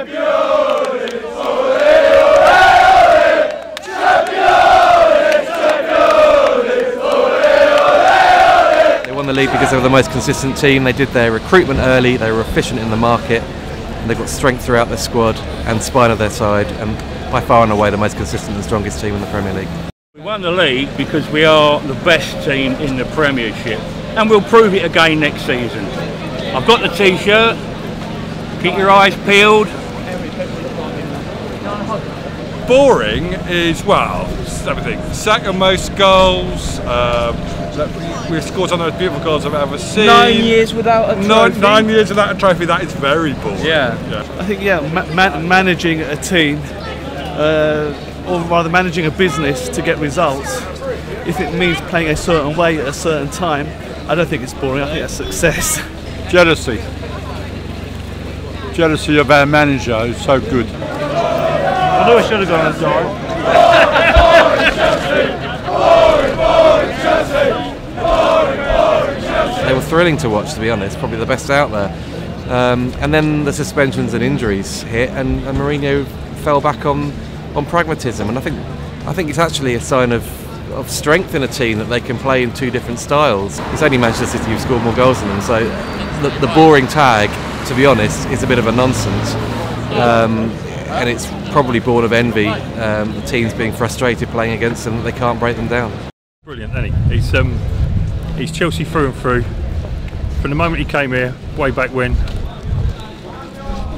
They won the league because they were the most consistent team. They did their recruitment early, they were efficient in the market, and they've got strength throughout their squad and spine of their side, and by far and away the most consistent and strongest team in the Premier League. We won the league because we are the best team in the Premiership, and we'll prove it again next season. I've got the t-shirt, keep your eyes peeled. Boring is, well, everything. Second most goals. We've scored some of the most beautiful goals I've ever seen. 9 years without a trophy. 9 years without a trophy. That is very boring. Yeah. I think managing a team, or rather managing a business to get results. If it means playing a certain way at a certain time, I don't think it's boring. I think that's success. Jealousy. Jealousy of our manager who's so good. I knew I should have gone on Dora. They were thrilling to watch, to be honest, probably the best out there. And then the suspensions and injuries hit, and Mourinho fell back on pragmatism. And I think it's actually a sign of strength in a team that they can play in two different styles. It's only Manchester City who've scored more goals than them, so the boring tag, to be honest, is a bit of a nonsense. And it's probably born of envy, the teams being frustrated playing against them, that they can't break them down. Brilliant, isn't he? He's Chelsea through and through. From the moment he came here, way back when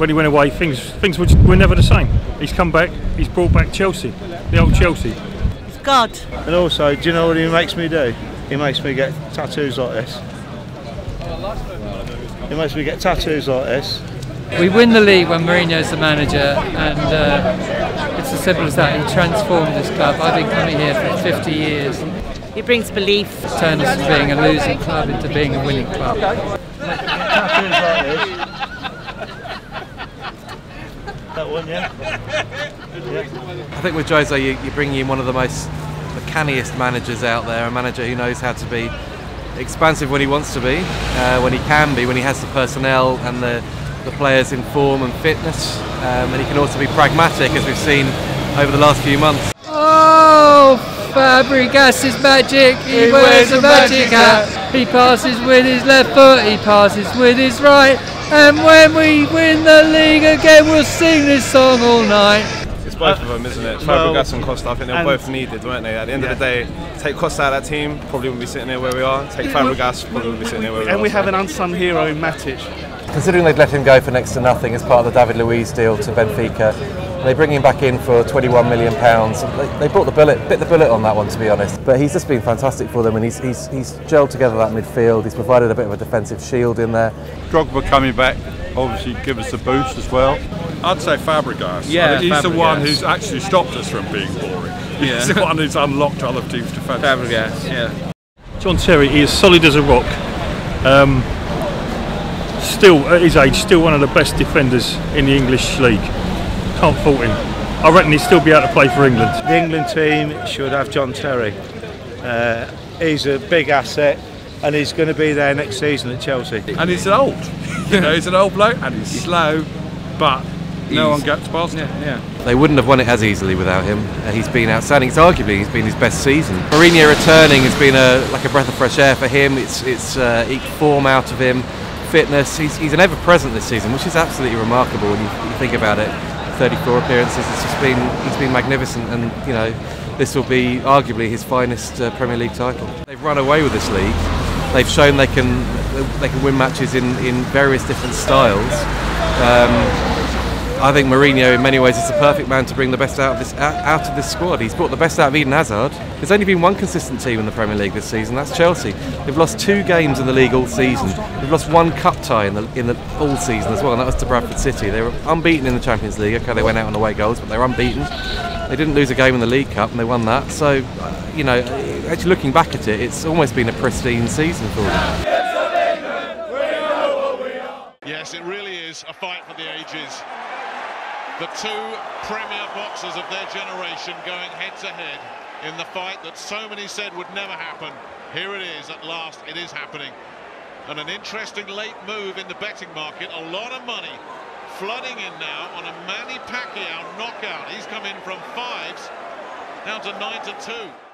he went away, things were never the same. He's come back, he's brought back Chelsea, the old Chelsea. It's God. And also, do you know what he makes me do? He makes me get tattoos like this. He makes me get tattoos like this. We win the league when Mourinho's the manager, and it's as simple as that. He transformed this club. I've been coming here for 50 years. He brings belief. Turned us from being a losing club into being a winning club. Tattoos like this. That one, yeah? I think with José, you bring in one of the canniest managers out there, a manager who knows how to be expansive when he wants to be, when he can be, when he has the personnel and the players in form and fitness, and he can also be pragmatic, as we've seen over the last few months. Oh, Fabregas is magic, he wears a magic hat, he passes with his left foot, he passes with his right, and when we win the league again we'll sing this song all night. It's both of them, isn't it? Fabregas and Costa, I think they were both needed, weren't they? At the end of the day, take Costa out of that team, probably wouldn't be sitting here where we are. Take Fabregas, probably wouldn't be sitting here where we are. And we have an unsung hero in Matic. Considering they'd let him go for next to nothing as part of the David Luiz deal to Benfica, they bring him back in for £21 million. They bit the bullet on that one, to be honest. But he's just been fantastic for them, and he's gelled together that midfield. He's provided a bit of a defensive shield in there. Drogba coming back obviously give us a boost as well. I'd say Fabregas. Yeah, he's Fabregas. the one who's actually stopped us from being boring. He's the one who's unlocked other teams' defence. Fabregas, yeah. John Terry, he is solid as a rock. Still, at his age, still one of the best defenders in the English league. Can't fault him. I reckon he'd still be able to play for England. The England team should have John Terry. He's a big asset, and he's going to be there next season at Chelsea. And he's old. He's an old bloke, and he's slow, but no one gets past him. Yeah. They wouldn't have won it as easily without him. He's been outstanding. It's arguably he's been his best season. Mourinho returning has been like a breath of fresh air for him. It's eked form out of him, fitness. He's an ever-present this season, which is absolutely remarkable when you think about it. 34 appearances. He's been magnificent, and this will be arguably his finest Premier League title. They've run away with this league. They've shown they can win matches in various different styles. I think Mourinho, in many ways, is the perfect man to bring the best out of this squad. He's brought the best out of Eden Hazard. There's only been one consistent team in the Premier League this season. That's Chelsea. They've lost 2 games in the league all season. They've lost 1 cup tie in the all season as well, and that was to Bradford City. They were unbeaten in the Champions League. Okay, they went out on away goals, but they were unbeaten. They didn't lose a game in the League Cup, and they won that. So, actually looking back at it, it's almost been a pristine season for them. Yes, it really is a fight for the ages. The 2 premier boxers of their generation going head-to-head in the fight that so many said would never happen. Here it is, at last, it is happening. And an interesting late move in the betting market, a lot of money flooding in now on a Manny Pacquiao knockout. He's come in from 5s down to 9-2.